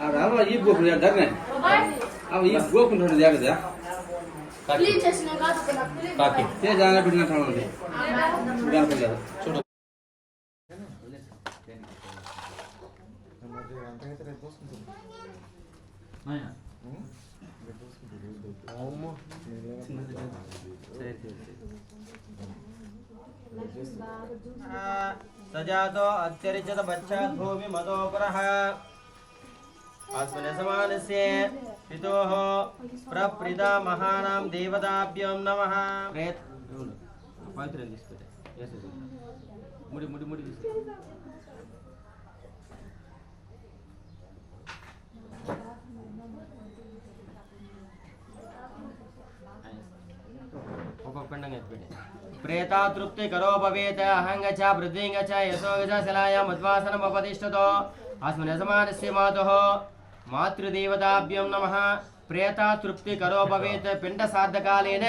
अब ये बुक ले डरने अब ये बुक थोड़ी देर दे काकी ते जाना बिना ठाणो दे उड़ान कर ले छोड़ो नहीं अम्मा सजातो अत्यरिचत बच्चात् भूमि मदोपरः अस्मिन् समानस्य पितोः प्रप्रीता महानां देवताभ्यो नमः प्रेत पवित्र తీసుకుంటే yes ముడి ముడి ముడి प्रेता तृप्ति करो भवेत अहंग च वृद्धिंग च यशोग च शिलायां उद्वासनम् उपतिष्ठतो अस्मिन् समानस्य मातुः मातृदेवताभ्यो नमः प्रेता तृप्ति करो भवेत पिंड साधकालेन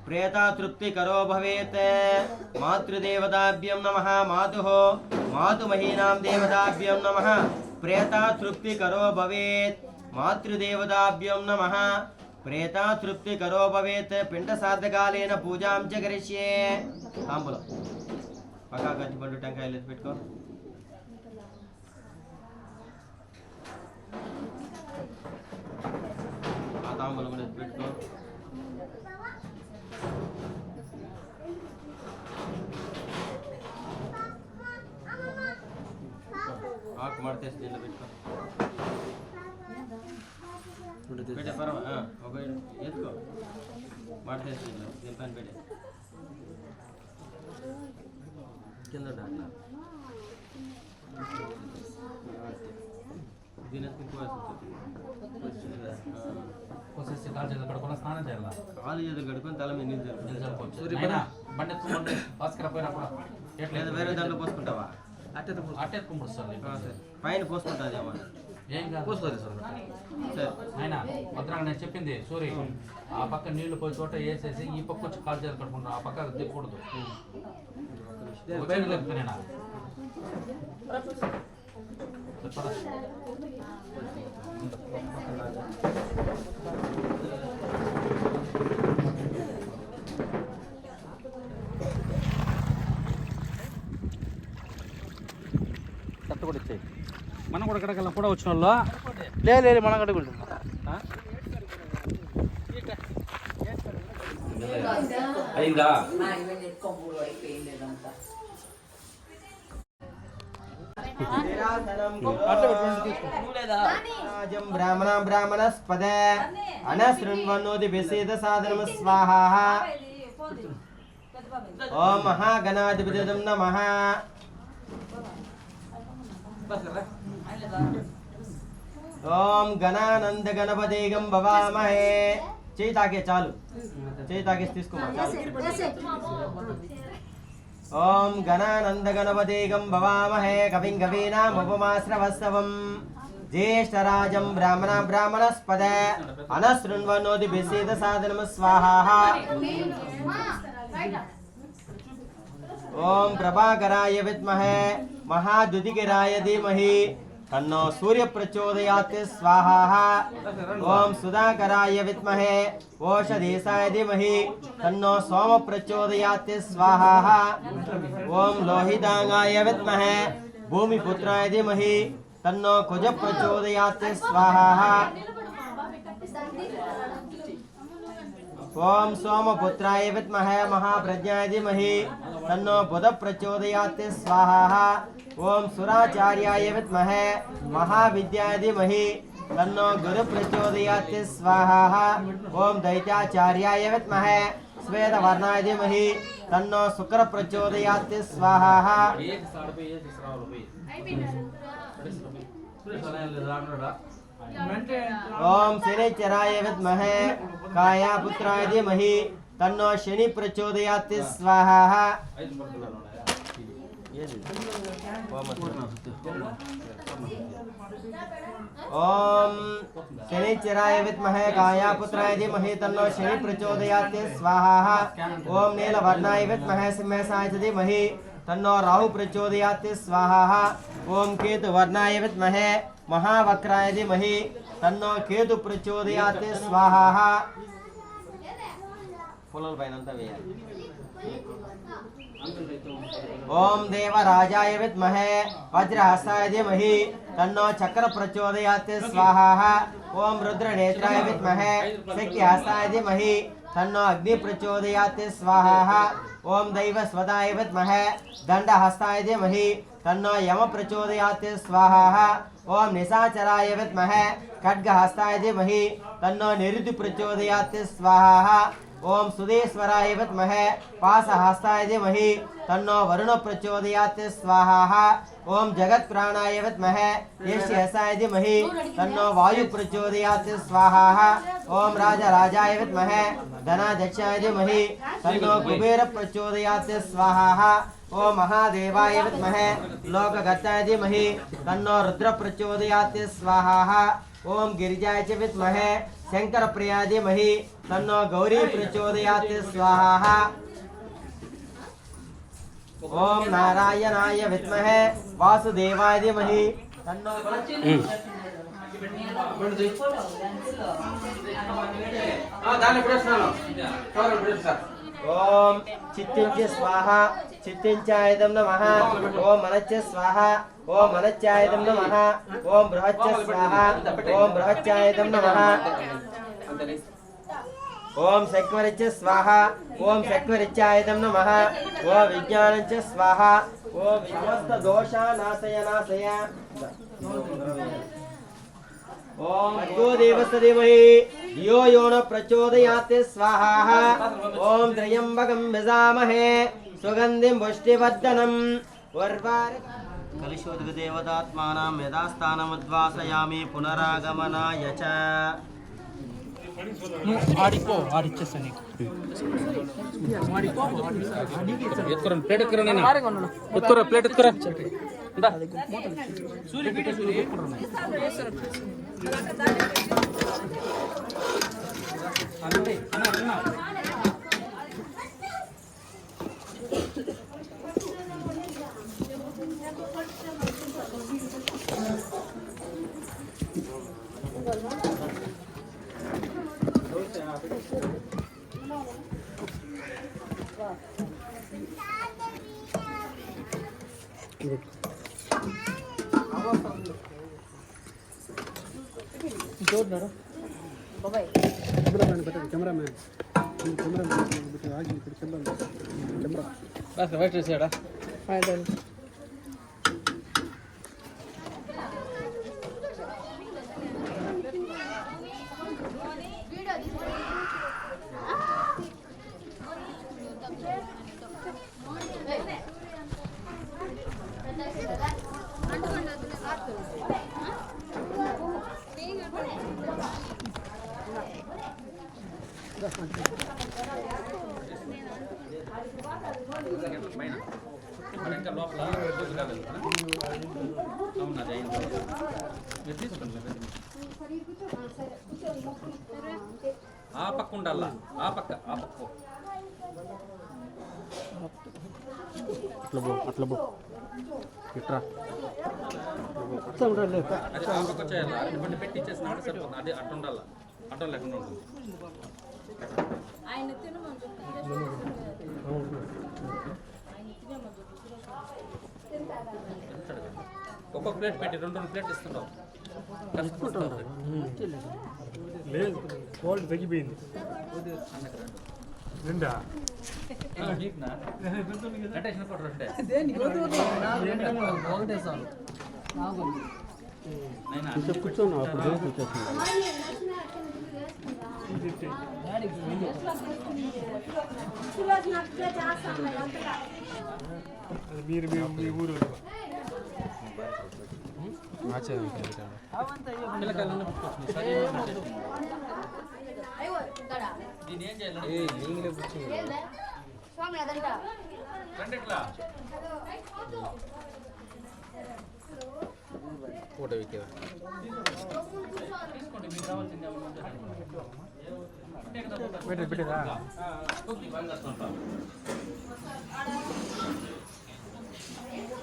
प्रेता तृप्ति करो भवेत मातृदेवताभ्यो नमः मातुः मातुमहीनां देवताभ्यो नमः प्रेता तृप्ति करो भवेत मातृदेवताभ्यो नमः प्रेता तृप्ति करो भवेत पिंड साधकालेन पूजां च करिष्ये तांबूलं पक्का गच्చి పండు టెంకాయలు ఎత్తి పెట్టుకో ఆ తాంబూలం కూడా ఎత్తి పెట్టుకో ఆకు మడతేసి దీనిలో పెట్టుకో बेटे परवा ओके एत्को मारते हैं दिन पान बेटे किंद डालना दिन दिन को कोशिश से काल जगह कड़कोना स्नान చేయాలా కాలు చేత కడుకొని తల మీద నీళ్ళు జల్లుకోవచ్చు సూర్యపైన బండి తుమ్మండి భాస్కర పైన కూడా లేదా వేరే దాంట్లో పోసుకుంటావా అట్టే కుమ్ముస్తాను పైన పోసుకుంటాది అమ్మ ఏం కాదు పోస్తుంది సార్ ఆయన భద్రంగా నేను చెప్పింది సూరి ఆ పక్క నీళ్లు పోయి చోట వేసేసి ఈ పక్క వచ్చి కాలు చేయాలి కట్టుకుంటున్నా ఆ పక్క దిక్కకూడదు చెప్తానేనా కట్ట కూడా ఇచ్చాయి మనం కూడా ఇక్కడికి కూడా వచ్చిన వాళ్ళు లేదు మనం కట్ట కూడా అయిందా బ్రాహ్మణ బ్రాహ్మణస్పద అనశృణ్వన్నోతి విసేద సాధనం స్వాహా ఓం మహాగణాధిపతిం నమః ओम गणानंद गणपतिगं भवामहे चैताके चालू चैताके ओम गणानंद गणपतिगं भवामहे कविं कवीनाम् उपमाश्रवस्तवं ज्येष्ठराजं ब्राह्मणस्पद अनशृण्वन्नोति विसेद साधनं स्वाहा ओम प्रभाकराय विद्महे महाद्युतिकराय धीमहि तन्नो सूर्य प्रचोदयात् स्वाहा ओम सुधाकराय विद्महे ओषधीसाय धीमहि तन्नो सोम प्रचोदयात् स्वाहा ओम लोहितांगाय विद्महे भूमिपुत्राय धीमहि तन्नो कुज प्रचोदयात् स्वाहा ओम सोमपुत्राय विद्महे महाप्रज्ञाय धीमहि तन्नो बुध प्रचोदयात् स्वाहा ओम सुराचार्याय विद्महे महाविद्याय धीमहि तन्नो गुरु प्रचोदयात् स्वाहा ओम दैत्याचार्याय विद्महे श्वेतवर्णाय धीमहि तन्नो शुक्र प्रचोदयात् स्वाहा ओम शनिचराय विद्महे कायापुत्राय धीमहि तन्नो शनि प्रचोदयात् स्वाहा ओम शनिचराय विद्महे कायापुत्राय धीमहि तन्नो शनि प्रचोदयात् स्वाहा ओम नीलवर्णाय विद्महे सिंहसाय धीमहि तन्नो राहु प्रचोदयात् स्वाहा। ओम केतुवर्णाय विद्महे महावक्राय धीमहि तन्नो केतु प्रचोदयात् स्वाहा। फुलल पైనంతా వేయాలి। ओम देवराजाय विद्महे वज्रहस्ताय धीमहि तन्नो चक्र प्रचोदयात् स्वाहा। ओम रुद्रनेत्राय विद्महे शक्तिहस्ताय धीमहि तन्नो अग्नि प्रचोदयात् स्वाहा। ओम दैवस्वताय विद्महे दंडहस्ताय धीमहि तन्नो यम प्रचोदयात् स्वाहा। ओम निशाचराय विद्महे खड्गहस्ताय धीमहि तन्नो निरुति प्रचोदयात् स्वाहा। ओम सुदेश्वराय विद्महे पाशहस्ताय धीमहि तन्नो वरुण प्रचोदयात् स्वाहा। ओम जगत्प्राणाय विद्महे यक्षहस्ताय धीमहि तन्नो वायु प्रचोदयात् स्वाहा। ओम राजराजाय विद्महे धनाध्यक्षाय धीमहि तन्नो कुबेर प्रचोदयात् स्वाहा। ओम महादेवाय विद्महे लोकगताय धीमहि तन्नो रुद्र प्रचोदयात् स्वाहा। ओम गिरिजाय च विद्महे शंकर प्रियाय धीमहि तन्नो गौरी प्रचोदयात् स्वाहा। ओम नारायणाय विद्महे वासुदेवाय धीमहि तन्नो ओम चित्तिंच स्वाहा चित्तिंचायदं नमः। ओम मनच्च स्वाहा ओम मनच्चायदं नमः। ओम बृहच्च स्वाहा ओम बृहच्चायदं नमः। ओम शक्वरिच स्वाहा ओम शक्वरिचायदं नमः। ओम विज्ञानञ्च स्वाहा ओम समस्त दोषानाशय नाशय। ओम भर्गो देवस्य धीमहि धियो यो न प्रचोदयात् स्वाहा। ओम त्र्यंबकं यजामहे सुगन्धिं पुष्टिवर्धनम् कलिशोदक देवतात्मानां यथास्थानमुद्वासयामि पुनरागमनाय च। प्लेट ఆ పక్క ఉండాలా ఆ పక్క అట్లా బో ఇట్రా ఆ పక్క చేయాలా ఇవన్నీ పెట్టి ఇచ్చేసినాడు సరిపోతుంది. అది అట్ట ఉండాలా అట్ట లేకుండా ఉంటుంది. ఒక్కొక్క ప్లేట్ పెట్టి 2 ప్లేట్ ఇస్తున్నావు. లేదు క్వాలిటీ తగ్గిపోయింది. రెండా కూర్చోను అప్పుడు మీరు మీ ఊరు ఫోటో విక్కేదా పెట్టేదా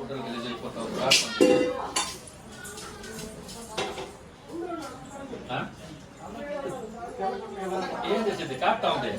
ఫోటోలు రిలీజ్ అయిపోతావు రాసుకోండి. ఏం చేసింది కాపుతా ఉంది